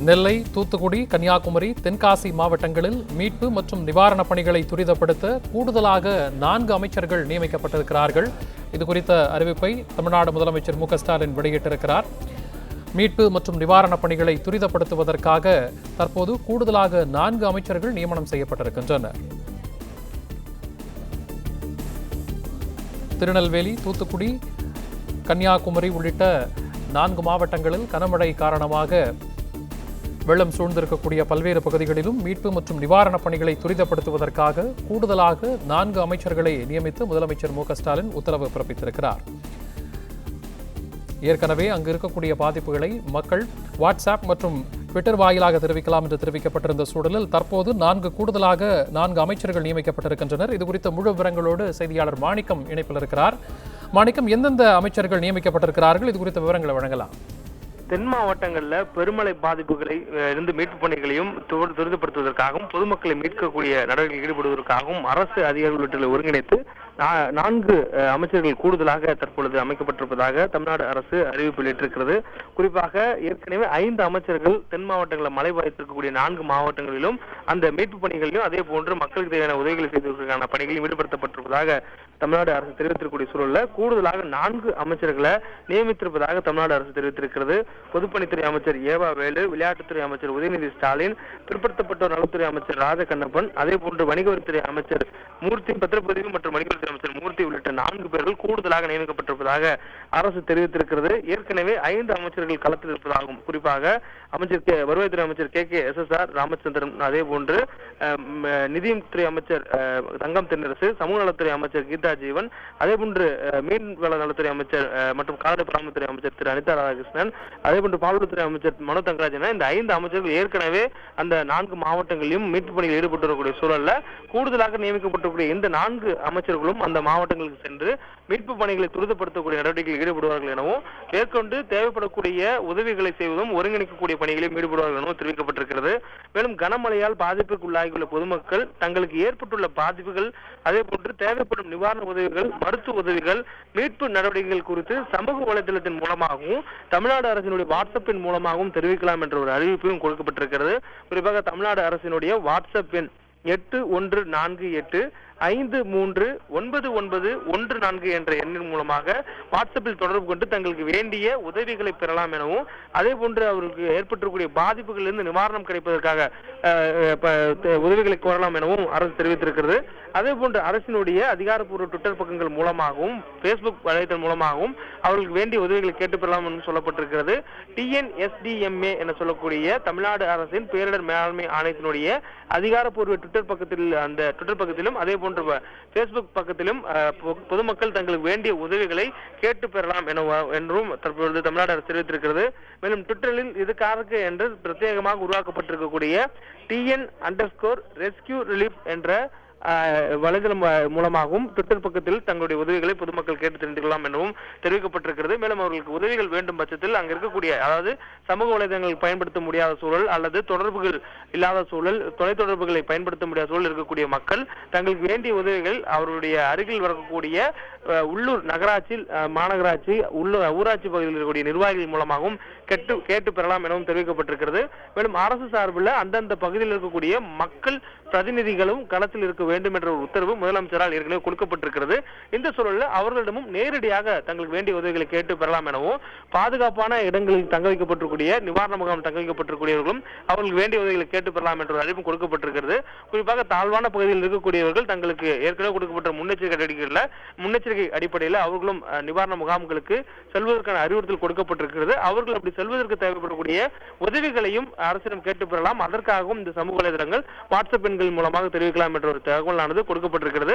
நெல்லை, தூத்துக்குடி, கன்னியாகுமரி, தென்காசி மாவட்டங்களில் மீட்பு மற்றும் நிவாரணப் பணிகளை துரிதப்படுத்த கூடுதலாக 4 அமைச்சர்கள் நியமிக்கப்பட்டிருக்கிறார்கள். இதுகுறித்த அறிவிப்பை தமிழ்நாடு முதலமைச்சர் மு.க.ஸ்டாலின் வெளியிட்டிருக்கிறார். மீட்பு மற்றும் நிவாரணப் பணிகளை துரிதப்படுத்துவதற்காக தற்போது கூடுதலாக 4 அமைச்சர்கள் நியமனம் செய்யப்பட்டிருக்கின்றனர். திருநெல்வேலி, தூத்துக்குடி, கன்னியாகுமரி உள்ளிட்ட 4 மாவட்டங்களில் கனமழை காரணமாக வெள்ளம் சூழ்ந்திருக்கக்கூடிய பல்வேறு பகுதிகளிலும் மீட்பு மற்றும் நிவாரணப் பணிகளை துரிதப்படுத்துவதற்காக கூடுதலாக 4 அமைச்சர்களை நியமித்து முதலமைச்சர் மு.க.ஸ்டாலின் உத்தரவு பிறப்பித்திருக்கிறார். ஏற்கனவே அங்கு இருக்கக்கூடிய பாதிப்புகளை மக்கள் வாட்ஸ்அப் மற்றும் ட்விட்டர் வாயிலாக தெரிவிக்கலாம் என்று தெரிவிக்கப்பட்டிருந்த சூழலில் தற்போது கூடுதலாக 4 அமைச்சர்கள் நியமிக்கப்பட்டிருக்கின்றனர். இதுகுறித்த முழு விவரங்களோடு செய்தியாளர் மாணிக்கம் இணைப்பில் இருக்கிறார். மாணிக்கம், எந்தெந்த அமைச்சர்கள் நியமிக்கப்பட்டிருக்கிறார்கள்? இது குறித்த விவரங்களை வழங்கலாம். தென் மாவட்டங்களில் பெருமழை பாதிப்புகளை இருந்து மீட்பு பணிகளையும் துரிதப்படுத்துவதற்காகவும் பொதுமக்களை மீட்கக்கூடிய நடவடிக்கையில் ஈடுபடுவதற்காகவும் அரசு அதிகாரிகள் ஒருங்கிணைத்து 4 அமைச்சர்கள் கூடுதலாக தற்பொழுது அமைக்கப்பட்டிருப்பதாக தமிழ்நாடு அரசு அறிவிப்பு வெளியிட்டிருக்கிறது. குறிப்பாக ஏற்கனவே 5 அமைச்சர்கள் தென் மாவட்டங்களில் மழை பாதித்திருக்கக்கூடிய 4 மாவட்டங்களிலும் அந்த மீட்பு பணிகளிலும் அதே போன்று மக்களுக்கு தேவையான உதவிகளை செய்வதற்கான பணிகளில் ஈடுபடுத்தப்பட்டிருப்பதாக தமிழ்நாடு அரசு தெரிவித்திருக்கக்கூடிய சூழலில் கூடுதலாக 4 அமைச்சர்களை நியமித்திருப்பதாக தமிழ்நாடு அரசு தெரிவித்திருக்கிறது. பொதுப்பணித்துறை அமைச்சர் ஏவா வேலு, விளையாட்டுத்துறை அமைச்சர் உதயநிதி ஸ்டாலின், பிற்படுத்தப்பட்டோர் நலத்துறை அமைச்சர் ராஜகண்ணப்பன், அதே போன்று வணிகவரித்துறை அமைச்சர் மூர்த்தி, பத்திரப்பதிவு மற்றும் வணிகவரித்துறை அமைச்சர் மூர்த்தி உள்ளிட்ட 4 பேர்கள் கூடுதலாக நியமிக்கப்பட்டிருப்பதாக அரசு தெரிவித்திருக்கிறது. ஏற்கனவே 5 அமைச்சர்கள் களத்தில் இருப்பதாகவும், குறிப்பாக வருவாய்த்துறை அமைச்சர் KKSSR ராமச்சந்திரன், அதே போன்று நிதித்துறை அமைச்சர் தங்கம் தென்னரசு, சமூக நலத்துறை அமைச்சர் கீதா ஜீவன், அதே போன்று மீன்வள நலத்துறை அமைச்சர் மற்றும் கால்நடை பராமரிப்புத்துறை அமைச்சர் திரு அனிதா ராதாகிருஷ்ணன், அதே போன்று பால்வளத்துறை அமைச்சர் மனோ தங்கராஜன், இந்த 5 அமைச்சர்கள் ஏற்கனவே அந்த 4 மாவட்டங்களிலும் மீட்பு பணியில் ஈடுபட்டு வரக்கூடிய சூழல்ல கூடுதலாக நியமிக்கப்பட்டிருக்கூடிய இந்த 4 அமைச்சர்களும் அந்த மாவட்டங்களுக்கு சென்று மீட்பு பணிகளை துரிதப்படுத்தக்கூடிய நடவடிக்கையில் ஈடுபடுவார்கள் எனவும், மேற்கொண்டு தேவைப்படக்கூடிய உதவிகளை செய்வதும் ஒருங்கிணைக்கக்கூடிய பணிகளில் ஈடுபடுவார்கள் எனவும் தெரிவிக்கப்பட்டிருக்கிறது. மேலும் கனமழையால் பாதிப்புக்குள்ளாகியுள்ள பொதுமக்கள் தங்களுக்கு ஏற்பட்டுள்ள பாதிப்புகள், அதே போன்று தேவைப்படும் நிவாரண உதவிகள், மருத்துவ உதவிகள், மீட்பு நடவடிக்கைகள் குறித்து சமூக வலைதளத்தின் மூலமாகவும் தமிழ்நாடு அரசினுடைய வாட்ஸ்அப்பின் மூலமாகவும் தெரிவிக்கலாம் என்ற ஒரு அறிவிப்பும் கொடுக்கப்பட்டிருக்கிறது. குறிப்பாக தமிழ்நாடு அரசினுடைய வாட்ஸ்அப் எண் 8148539914 என்ற எண்ணின் மூலமாக வாட்ஸ்அப்பில் தொடர்பு கொண்டு தங்களுக்கு வேண்டிய உதவிகளை பெறலாம் எனவும், அதே போன்று அவருக்கு ஏற்பட்டிருக்கக்கூடிய பாதிப்புகளிலிருந்து நிவாரணம் கிடைப்பதற்காக உதவிகளை கோரலாம் எனவும் அரசு தெரிவித்திருக்கிறது. அதே போன்று அரசினுடைய அதிகாரப்பூர்வ ட்விட்டர் பக்கங்கள் மூலமாகவும் Facebook வலைதளம் மூலமாகவும் அவர்களுக்கு வேண்டிய உதவிகளை கேட்டு பெறலாம் என்று சொல்லப்பட்டிருக்கிறது. TNSDMA என சொல்லக்கூடிய தமிழ்நாடு அரசின் பேரிடர் மேலாண்மை ஆணையத்தினுடைய அதிகாரப்பூர்வ ட்விட்டர் பக்கத்திலும் அதே போன்ற Facebook பக்கத்திலும் பொதுமக்கள் தங்களுக்கு வேண்டிய உதவிகளை கேட்டு பெறலாம் என்றும் தற்பொழுது தமிழ்நாடு அரசு தெரிவித்திருக்கிறது. மேலும் ட்விட்டரில் இதுக்காக என்று பிரத்யேகமாக உருவாக்கப்பட்டிருக்கக்கூடிய TN_Rescue Relief என்ற வலைதளம் மூலமாகவும் ட்விட்டர் பக்கத்தில் தங்களுடைய உதவிகளை பொதுமக்கள் கேட்டு தெரிந்து கொள்ளலாம் எனவும் தெரிவிக்கப்பட்டிருக்கிறது. மேலும் அவர்களுக்கு உதவிகள் வேண்டும் பட்சத்தில் அங்கு இருக்கக்கூடிய, அதாவது சமூக வலைதளங்கள் பயன்படுத்த முடியாத சூழல் அல்லது தொடர்புகள் இல்லாத சூழல், தொலைத்தொடர்புகளை பயன்படுத்த முடியாத சூழல் இருக்கக்கூடிய மக்கள் தங்களுக்கு வேண்டிய உதவிகள் அவருடைய அருகில் வரக்கூடிய உள்ளூர் நகராட்சி, மாநகராட்சி, ஊராட்சி பகுதியில் இருக்கக்கூடிய நிர்வாகிகள் மூலமாகவும் கேட்டு பெறலாம் எனவும் தெரிவிக்கப்பட்டிருக்கிறது. மேலும் அரசு சார்பில் அந்தந்த பகுதியில் இருக்கக்கூடிய மக்கள் பிரதிநிதிகளும் களத்தில் இருக்க வேண்டும் என்ற ஒரு உத்தரவு முதலமைச்சரால் ஏற்கனவே கொடுக்கப்பட்டிருக்கிறது. இந்த சூழலில் அவர்களிடமும் நேரடியாக தங்களுக்கு வேண்டிய உதவிகளை கேட்டு பெறலாம் எனவும், பாதுகாப்பான இடங்களில் தங்க வைக்கப்பட்டிருக்கூடிய நிவாரண முகாம் தங்க வைக்கப்பட்டிருக்கூடியவர்களும் அவர்களுக்கு வேண்டிய உதவிகளை கேட்டு பெறலாம் என்ற ஒரு அறிவிப்பு கொடுக்கப்பட்டிருக்கிறது. குறிப்பாக தாழ்வான பகுதியில் இருக்கக்கூடியவர்கள் தங்களுக்கு ஏற்கனவே கொடுக்கப்பட்ட முன்னெச்சரிக்கை அடிப்படையில் அவர்களும் நிவாரண முகாம்களுக்கு செல்வதற்கான அறிவுறுத்தல் கொடுக்கப்பட்டிருக்கிறது. அவர்கள் அப்படி செல்வதற்கு தேவைப்படக்கூடிய உதவிகளையும் அரசிடம் கேட்டு பெறலாம். அதற்காகவும் இந்த சமூக வலைதளங்கள் வாட்ஸ்அப் எண்கள் மூலமாக தெரிவிக்கலாம் என்ற ஒரு தகவலானது கொடுக்கப்பட்டிருக்கிறது.